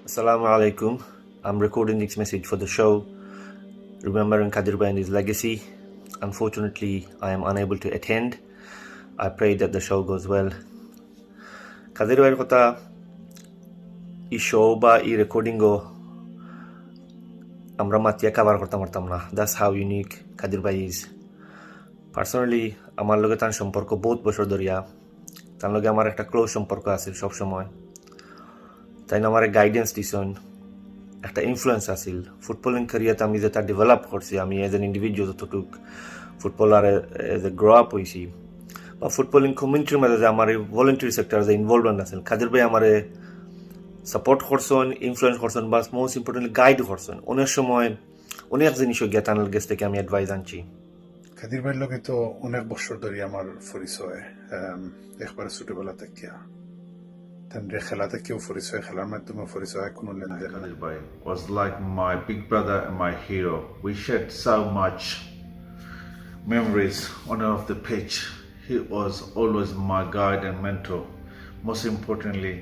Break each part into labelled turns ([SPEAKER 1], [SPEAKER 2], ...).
[SPEAKER 1] Assalamu alaikum. I'm recording this message for the show, remembering Kadir Bhai and his legacy. Unfortunately, I am unable to attend. I pray that the show goes well. Kadir Bhai kotha এই show বা এই recording আমরা মাতিয়া cover করতে পারতাম না. That's how unique Kadir Bhai is. Personally, আমার লগে তার সম্পর্ক বহুত বছর ধরিয়া. তার লগে আমার একটা ক্লোজ সম্পর্ক আছে সব সময়. তাই না আমার গাইডেন্স দিছেন, একটা ইনফ্লুয়েন্স আছিল ফুটবলিং ক্যারিয়ারতে আমি যেটা ডেভেলপ করছি, আমি এজ এন ইন্ডিভিজুয়াল যতটুক footballer as a grow up হয়েছি বা ফুটবলিং কমিউনিটির মধ্যে যে আমার ভলেন্টারি সেক্টর যে ইনভলভমেন্ট আছে, কাদের ভাই আমার সাপোর্ট করছেন, ইনফ্লুয়েন্স করছেন, বা মোস্ট ইম্পর্টেন্টলি গাইড করছেন। অনেক সময় অনেক জিনিস জ্ঞাতানের কাছ থেকে আমি অ্যাডভাইস আনছি।
[SPEAKER 2] কাদির ভাইয়ের লোকে তো অনেক বছর ধরে আমার পরিচয়, একবারে ছোটবেলা থেকে খেলাতে কেউ পরিচয়, খেলার মাধ্যমে পরিচয় কোনো লেনদেন।
[SPEAKER 3] Kadir Bhai was like my big brother and my hero. We shared so much memories on and off the pitch. He was always my guide and mentor. Most importantly,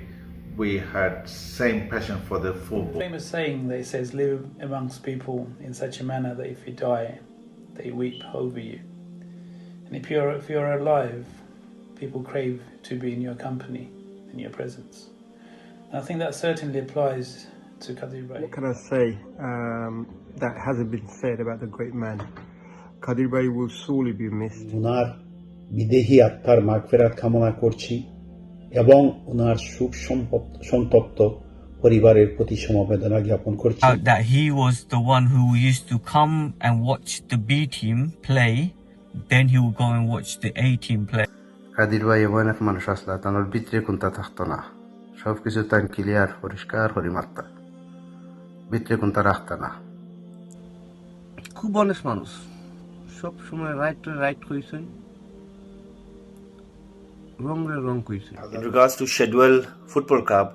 [SPEAKER 3] we had same passion for the football.
[SPEAKER 4] Famous saying that says, "Live amongst people in such a manner that if you die, they weep over you." And if you're alive, people crave to be in your company, in your presence. And I think that certainly applies to Kadir Bhai.
[SPEAKER 5] What can I say that hasn't been said about the great man? Kadir Bhai will sorely be missed.
[SPEAKER 6] ওনার বিদেহী আত্মার মাগফিরাত কামনা করছি এবং ওনার সুখ সন্তপ্ত পরিবারের প্রতি সমবেদনা জ্ঞাপন করছি।
[SPEAKER 7] That he was the one who used to come and watch the B team play, then he would go and watch the A team play.
[SPEAKER 8] Kadir ভাই এমন এক মানুষ আসলা তানোর ভিতরে কোনটা থাকতো না, সবকিছু তার ক্লিয়ার পরিষ্কার করে মারতা, ভিতরে কোনটা রাখতা না। খুব অনেস্ট মানুষ, সব সময় রাইট কইছেন, রং কইছেন।
[SPEAKER 1] In regards to Shedwell Football Club,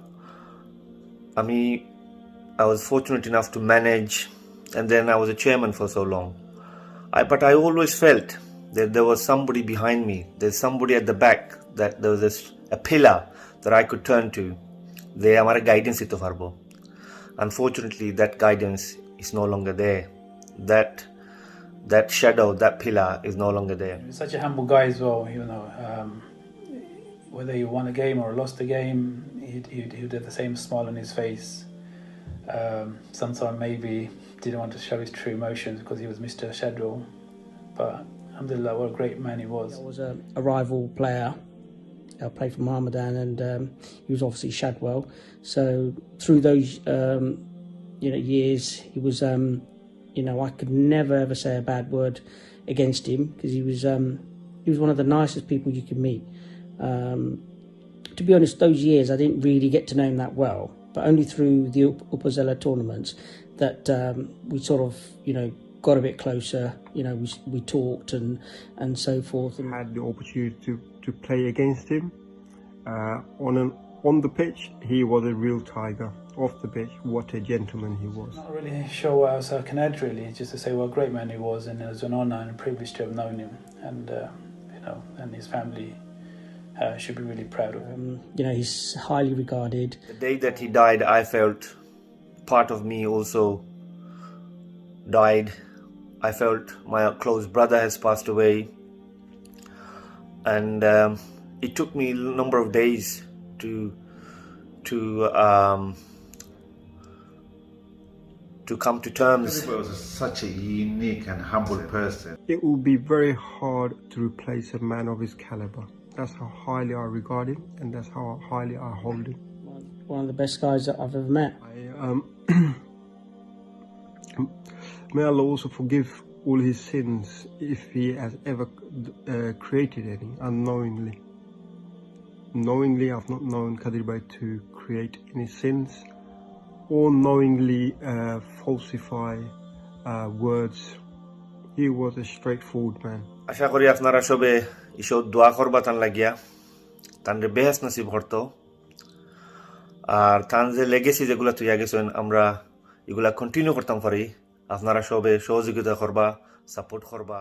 [SPEAKER 1] I was fortunate enough to manage, and then I was a chairman for so long. But I always felt that there was somebody behind me. There's somebody at the back, that there was a pillar that I could turn to. They are my guidance ito farbo. Unfortunately, that guidance is no longer there. That shadow, that pillar is no longer there.
[SPEAKER 4] He's such a humble guy as well, you know. Whether you won a game or lost a game, he'd have the same smile on his face. Sometimes maybe didn't want to show his true emotions because he was Mr. Shadwell, but alhamdulillah, what a great man he was.
[SPEAKER 9] I was a rival player. I played for Mohammedan, and he was obviously Shadwell. So through those years, he was I could never ever say a bad word against him because he was one of the nicest people you could meet. To be honest, those years I didn't really get to know him that well, but only through the Upazella tournaments that we sort of got a bit closer. We talked and so forth.
[SPEAKER 5] I had the opportunity to play against him on the pitch. He was a real tiger. Off the pitch, what a gentleman he was.
[SPEAKER 4] Not really sure what else I can add, really, just to say what a great man he was, and it was an honour and a privilege to have known him, and and his family should be really proud of him.
[SPEAKER 9] He's highly regarded.
[SPEAKER 1] The day that he died, I felt part of me also died. I felt my close brother has passed away, and it took me a number of days to come to terms.
[SPEAKER 3] Kadir Bhai was such a unique and humble person.
[SPEAKER 5] It will be very hard to replace a man of his caliber. That's how highly I regard him, and that's how highly I hold him.
[SPEAKER 9] One of the best guys that I've ever met.
[SPEAKER 5] May Allah also forgive all his sins if he has ever created any unknowingly. Knowingly, I've not known Kadir Bhai to create any sins or knowingly falsify words. He was a straightforward man.
[SPEAKER 1] আশা করি আপনারা সবে ঈশ্বর দোয়া করবা তান লাগিয়া, তানরে বেহেস নসিব হরতো, আর তান যে লেগেসি যেগুলা তুই গেছেন আমরা এগুলা কন্টিনিউ করতাম পারি। আপনারা সবে সহযোগিতা করবা, সাপোর্ট করবা।